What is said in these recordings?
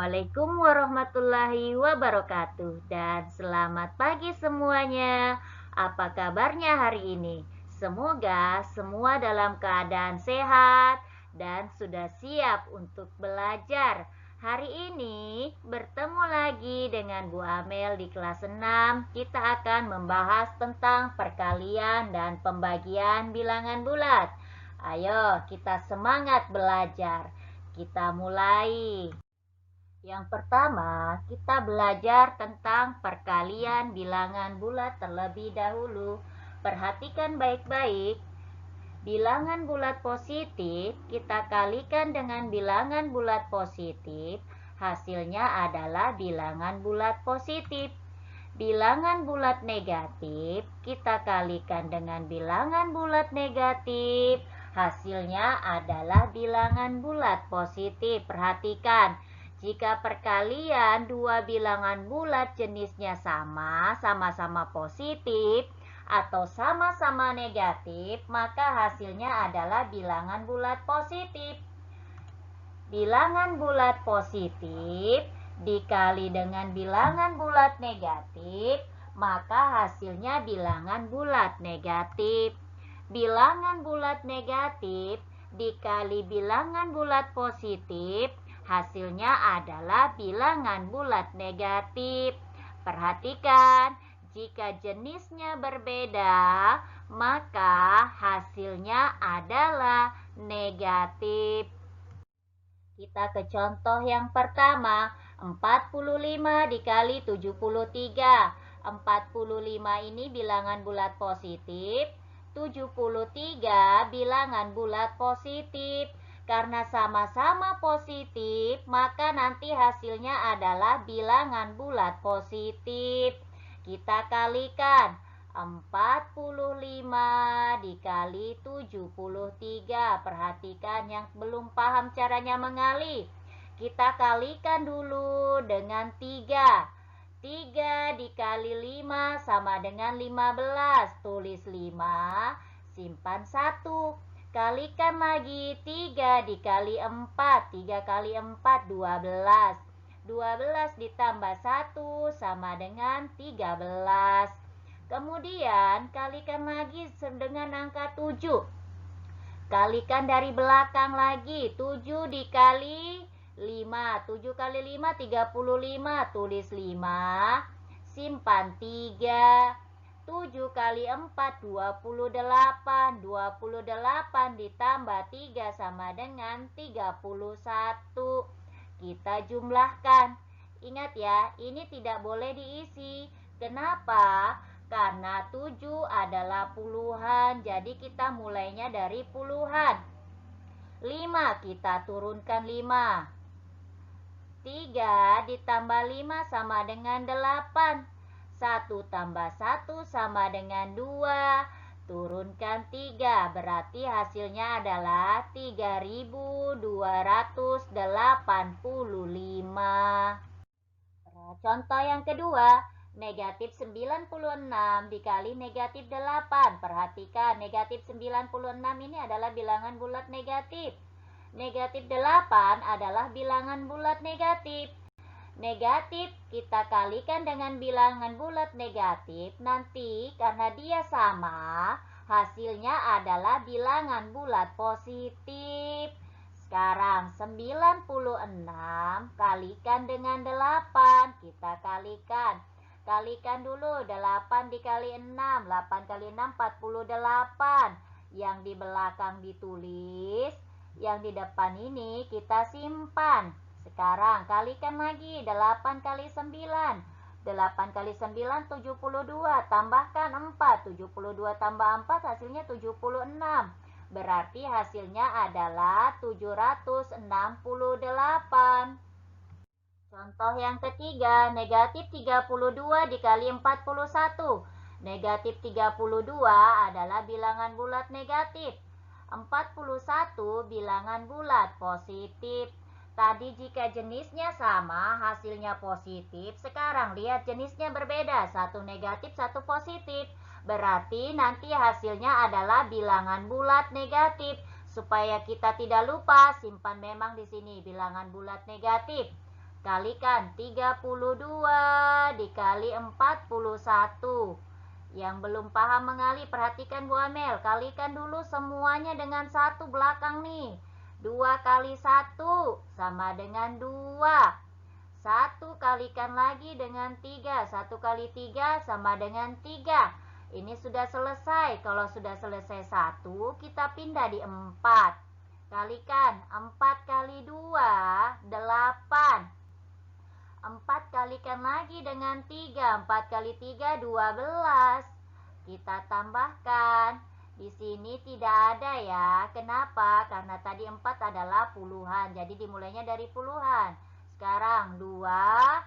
Assalamualaikum warahmatullahi wabarakatuh dan selamat pagi semuanya. Apa kabarnya hari ini? Semoga semua dalam keadaan sehat dan sudah siap untuk belajar. Hari ini bertemu lagi dengan Bu Amel di kelas 6. Kita akan membahas tentang perkalian dan pembagian bilangan bulat. Ayo kita semangat belajar. Kita mulai. Yang pertama, kita belajar tentang perkalian bilangan bulat terlebih dahulu. Perhatikan baik-baik. Bilangan bulat positif kita kalikan dengan bilangan bulat positif, hasilnya adalah bilangan bulat positif. Bilangan bulat negatif kita kalikan dengan bilangan bulat negatif, hasilnya adalah bilangan bulat positif. Perhatikan, jika perkalian dua bilangan bulat jenisnya sama-sama positif atau sama-sama negatif, maka hasilnya adalah bilangan bulat positif. Bilangan bulat positif dikali dengan bilangan bulat negatif, maka hasilnya bilangan bulat negatif. Bilangan bulat negatif dikali bilangan bulat positif, hasilnya adalah bilangan bulat negatif. Perhatikan, jika jenisnya berbeda, maka hasilnya adalah negatif. Kita ke contoh yang pertama, 45 dikali 73. 45 ini bilangan bulat positif, 73 bilangan bulat positif. Karena sama-sama positif, maka nanti hasilnya adalah bilangan bulat positif. Kita kalikan 45 dikali 73. Perhatikan yang belum paham caranya mengali. Kita kalikan dulu dengan 3. 3 dikali 5 sama dengan 15. Tulis 5, simpan 1. Kalikan lagi 3 dikali 4. 3 kali 4, 12. 12 ditambah 1 sama dengan 13. Kemudian kalikan lagi dengan angka 7. Kalikan dari belakang lagi. 7 dikali 5. 7 kali 5, 35. Tulis 5, simpan 3. 7 kali 4, 28. 28 ditambah 3 sama dengan 31. Kita jumlahkan. Ingat ya, ini tidak boleh diisi. Kenapa? Karena 7 adalah puluhan, jadi kita mulainya dari puluhan. 5 kita turunkan 5. 3 ditambah 5 sama dengan 8. 1 tambah 1 sama dengan 2. Turunkan 3, berarti hasilnya adalah 3285. Contoh yang kedua, negatif 96 dikali negatif 8. Perhatikan, negatif 96 ini adalah bilangan bulat negatif. Negatif 8 adalah bilangan bulat negatif. Negatif kita kalikan dengan bilangan bulat negatif, nanti karena dia sama, hasilnya adalah bilangan bulat positif. Sekarang 96 kalikan dengan 8, kita kalikan. Kalikan dulu, 8 dikali 6, 8 kali 6, 48. Yang di belakang ditulis, yang di depan ini kita simpan. Sekarang kalikan lagi, 8 kali 9. 8 kali 9, 72. Tambahkan 4, 72 tambah 4 hasilnya 76. Berarti hasilnya adalah 768. Contoh yang ketiga, negatif 32 dikali 41. Negatif 32 adalah bilangan bulat negatif. 41 bilangan bulat positif. Tadi jika jenisnya sama, hasilnya positif. Sekarang lihat jenisnya berbeda, satu negatif, satu positif. Berarti nanti hasilnya adalah bilangan bulat negatif. Supaya kita tidak lupa, simpan memang di sini bilangan bulat negatif. Kalikan 32 dikali 41. Yang belum paham mengali, perhatikan Bu Amel. Kalikan dulu semuanya dengan 1 belakang nih. 2 kali 1 sama dengan 2. 1 kalikan lagi dengan 3. 1 kali 3 sama dengan 3. Ini sudah selesai. Kalau sudah selesai 1, kita pindah di 4. Kalikan 4 kali 2, 8. 4 kalikan lagi dengan 3. 4 kali 3, 12. Kita tambahkan. Di sini tidak ada ya. Kenapa? Karena tadi 4 adalah puluhan. Jadi dimulainya dari puluhan. Sekarang 2,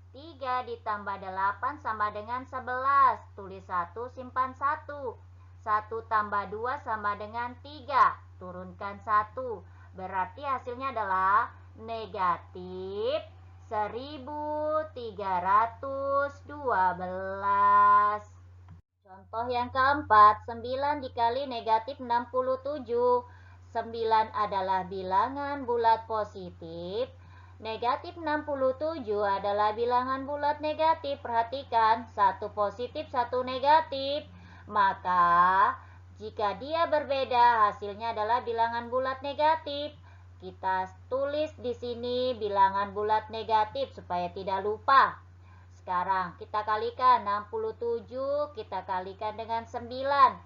3 ditambah 8 sama dengan 11. Tulis 1, simpan 1. 1 tambah 2 sama dengan 3. Turunkan 1. Berarti hasilnya adalah negatif 1312. Contoh yang keempat, 9 dikali negatif 67. 9 adalah bilangan bulat positif. Negatif 67 adalah bilangan bulat negatif. Perhatikan, satu positif, satu negatif. Maka, jika dia berbeda, hasilnya adalah bilangan bulat negatif. Kita tulis di sini bilangan bulat negatif supaya tidak lupa. Sekarang kita kalikan 67, kita kalikan dengan 9.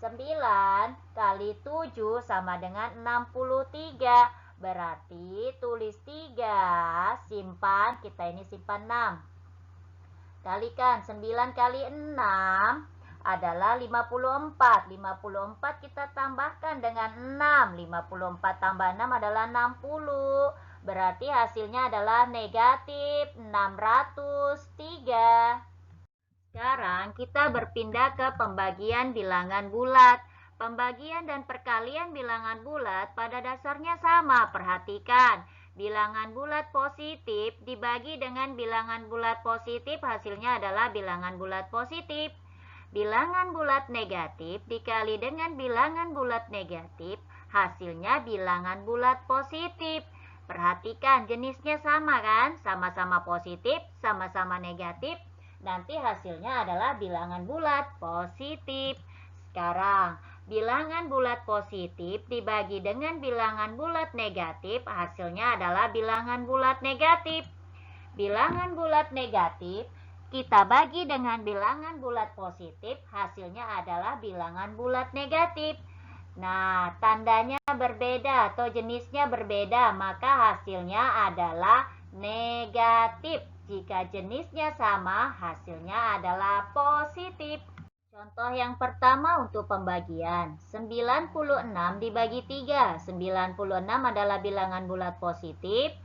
9 kali 7 sama dengan 63. Berarti tulis 3, simpan, kita ini simpan 6. Kalikan 9 kali 6 adalah 54. 54 kita tambahkan dengan 6. 54 tambah 6 adalah 60. Berarti hasilnya adalah negatif 603. Sekarang kita berpindah ke pembagian bilangan bulat. Pembagian dan perkalian bilangan bulat pada dasarnya sama. Perhatikan, bilangan bulat positif dibagi dengan bilangan bulat positif, hasilnya adalah bilangan bulat positif. Bilangan bulat negatif dikali dengan bilangan bulat negatif, hasilnya bilangan bulat positif. Perhatikan, jenisnya sama kan? Sama-sama positif, sama-sama negatif. Nanti hasilnya adalah bilangan bulat positif. Sekarang, bilangan bulat positif dibagi dengan bilangan bulat negatif, hasilnya adalah bilangan bulat negatif. Bilangan bulat negatif kita bagi dengan bilangan bulat positif, hasilnya adalah bilangan bulat negatif. Nah, tandanya berbeda atau jenisnya berbeda, maka hasilnya adalah negatif. Jika jenisnya sama, hasilnya adalah positif. Contoh yang pertama untuk pembagian. 96 dibagi 3. 96 adalah bilangan bulat positif.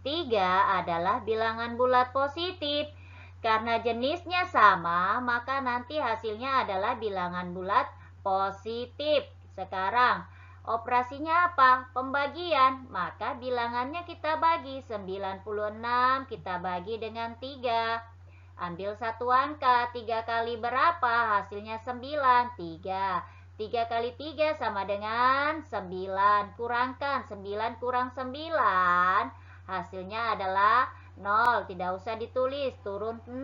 3 adalah bilangan bulat positif. Karena jenisnya sama, maka nanti hasilnya adalah bilangan bulat positif. Sekarang, operasinya apa? Pembagian. Maka bilangannya kita bagi. 96 kita bagi dengan 3. Ambil satu angka. 3 kali berapa? Hasilnya 9. 3. 3 kali 3 sama dengan 9. Kurangkan. 9 kurang 9. Hasilnya adalah 0, tidak usah ditulis, turun 6.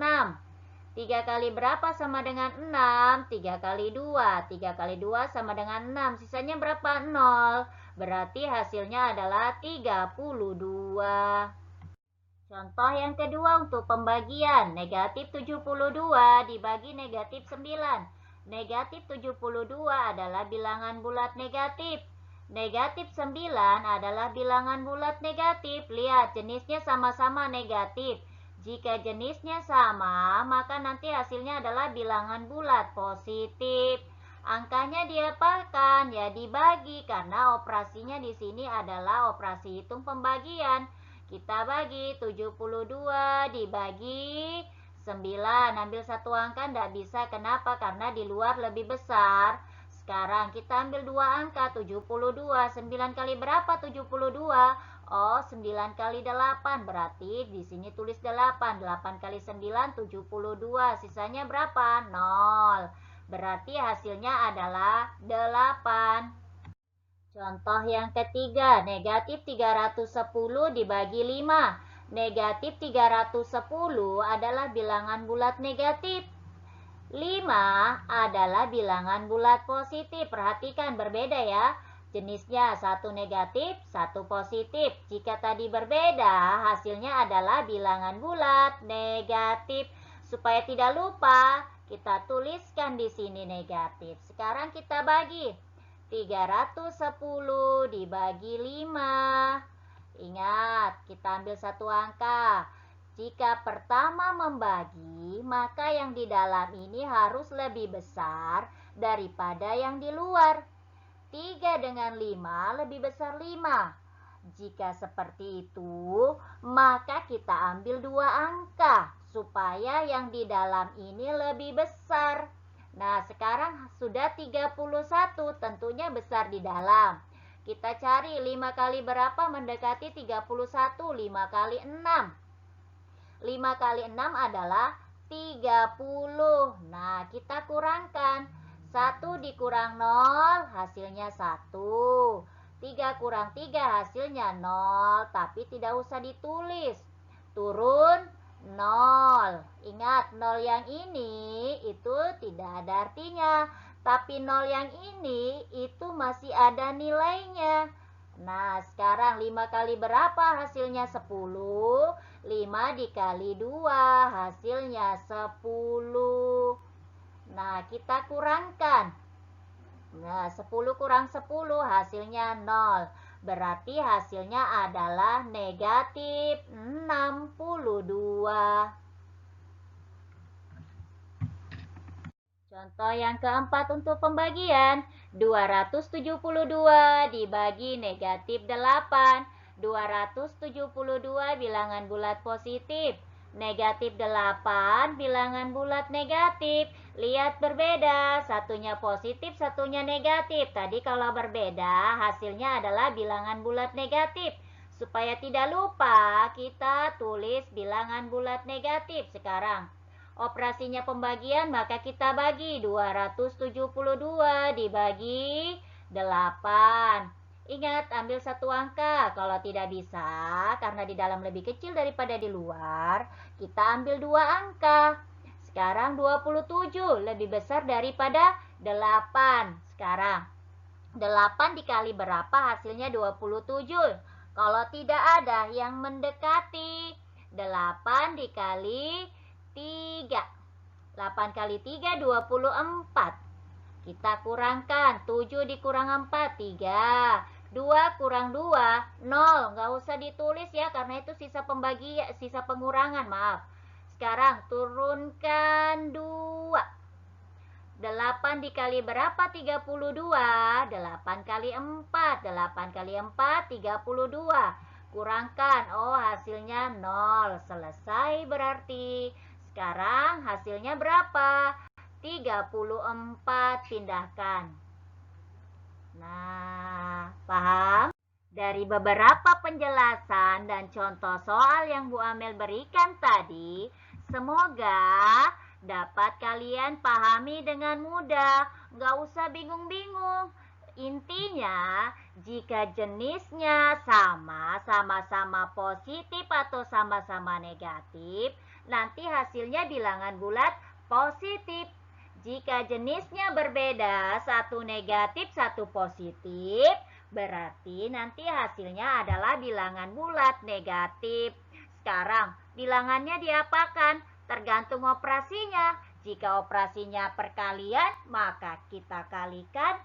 3 kali berapa sama dengan 6? 3 kali 2. 3 kali 2 sama dengan 6. Sisanya berapa? 0. Berarti hasilnya adalah 32. Contoh yang kedua untuk pembagian. Negatif 72 dibagi negatif 9. Negatif 72 adalah bilangan bulat negatif. Negatif 9 adalah bilangan bulat negatif. Lihat, jenisnya sama-sama negatif. Jika jenisnya sama, maka nanti hasilnya adalah bilangan bulat positif. Angkanya diapakan? Ya dibagi, karena operasinya di sini adalah operasi hitung pembagian. Kita bagi 72 dibagi 9. Ambil satu angka tidak bisa. Kenapa? Karena di luar lebih besar. Sekarang kita ambil dua angka, 72. 9 kali berapa 72? Oh, 9 kali 8. Berarti di sini tulis 8. 8 kali 9, 72. Sisanya berapa? 0. Berarti hasilnya adalah 8. Contoh yang ketiga, negatif 310 dibagi 5. Negatif 310 adalah bilangan bulat negatif. 5 adalah bilangan bulat positif. Perhatikan berbeda ya. Jenisnya satu negatif, satu positif. Jika tadi berbeda, hasilnya adalah bilangan bulat negatif. Supaya tidak lupa, kita tuliskan di sini negatif. Sekarang kita bagi. 310 dibagi 5. Ingat, kita ambil satu angka. Jika pertama membagi, maka yang di dalam ini harus lebih besar daripada yang di luar. 3 dengan 5 lebih besar 5. Jika seperti itu, maka kita ambil dua angka supaya yang di dalam ini lebih besar. Nah, sekarang sudah 31, tentunya besar di dalam. Kita cari 5 kali berapa mendekati 31? 5 kali 6. 5 kali 6 adalah 30. Nah, kita kurangkan. 1 dikurang 0 hasilnya 1. 3 kurang 3 hasilnya 0. Tapi tidak usah ditulis. Turun 0. Ingat, 0 yang ini itu tidak ada artinya. Tapi 0 yang ini itu masih ada nilainya. Nah, sekarang 5 kali berapa hasilnya 10? 5 dikali 2 hasilnya 10. Nah, kita kurangkan. Nah, 10 kurang 10 hasilnya 0. Berarti hasilnya adalah negatif 62. Contoh yang keempat untuk pembagian. 272 dibagi negatif 8. 272 bilangan bulat positif. Negatif 8 bilangan bulat negatif. Lihat berbeda, satunya positif, satunya negatif. Tadi kalau berbeda, hasilnya adalah bilangan bulat negatif. Supaya tidak lupa, kita tulis bilangan bulat negatif sekarang. Operasinya pembagian, maka kita bagi 272 dibagi 8. Ingat, ambil satu angka. Kalau tidak bisa, karena di dalam lebih kecil daripada di luar, kita ambil dua angka. Sekarang 27 lebih besar daripada 8. Sekarang 8 dikali berapa hasilnya 27? Kalau tidak ada yang mendekati, 8 dikali 3. 8 kali 3, 24. Kita kurangkan. 7 dikurang 4, 3. 2 kurang 2, 0. Nggak usah ditulis ya, karena itu sisa pengurangan, maaf. Sekarang turunkan 2. 8 dikali berapa? 32. 8 kali 4. 8 kali 4, 32. Kurangkan. Oh, hasilnya 0. Selesai berarti. Sekarang hasilnya berapa? 34. Pindahkan. Nah, paham? Dari beberapa penjelasan dan contoh soal yang Bu Amel berikan tadi, semoga dapat kalian pahami dengan mudah. Nggak usah bingung-bingung. Intinya, jika jenisnya sama-sama positif atau sama-sama negatif, nanti hasilnya bilangan bulat positif. Jika jenisnya berbeda, satu negatif, satu positif, berarti nanti hasilnya adalah bilangan bulat negatif. Sekarang, bilangannya diapakan? Tergantung operasinya. Jika operasinya perkalian, maka kita kalikan.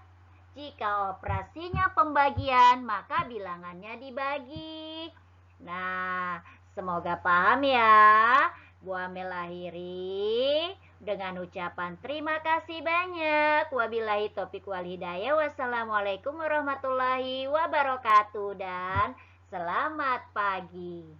Jika operasinya pembagian, maka bilangannya dibagi. Nah, semoga paham ya. Bu Amel akhiri dengan ucapan terima kasih banyak. Wabillahi taufiq wal hidayah. Wassalamualaikum warahmatullahi wabarakatuh dan selamat pagi.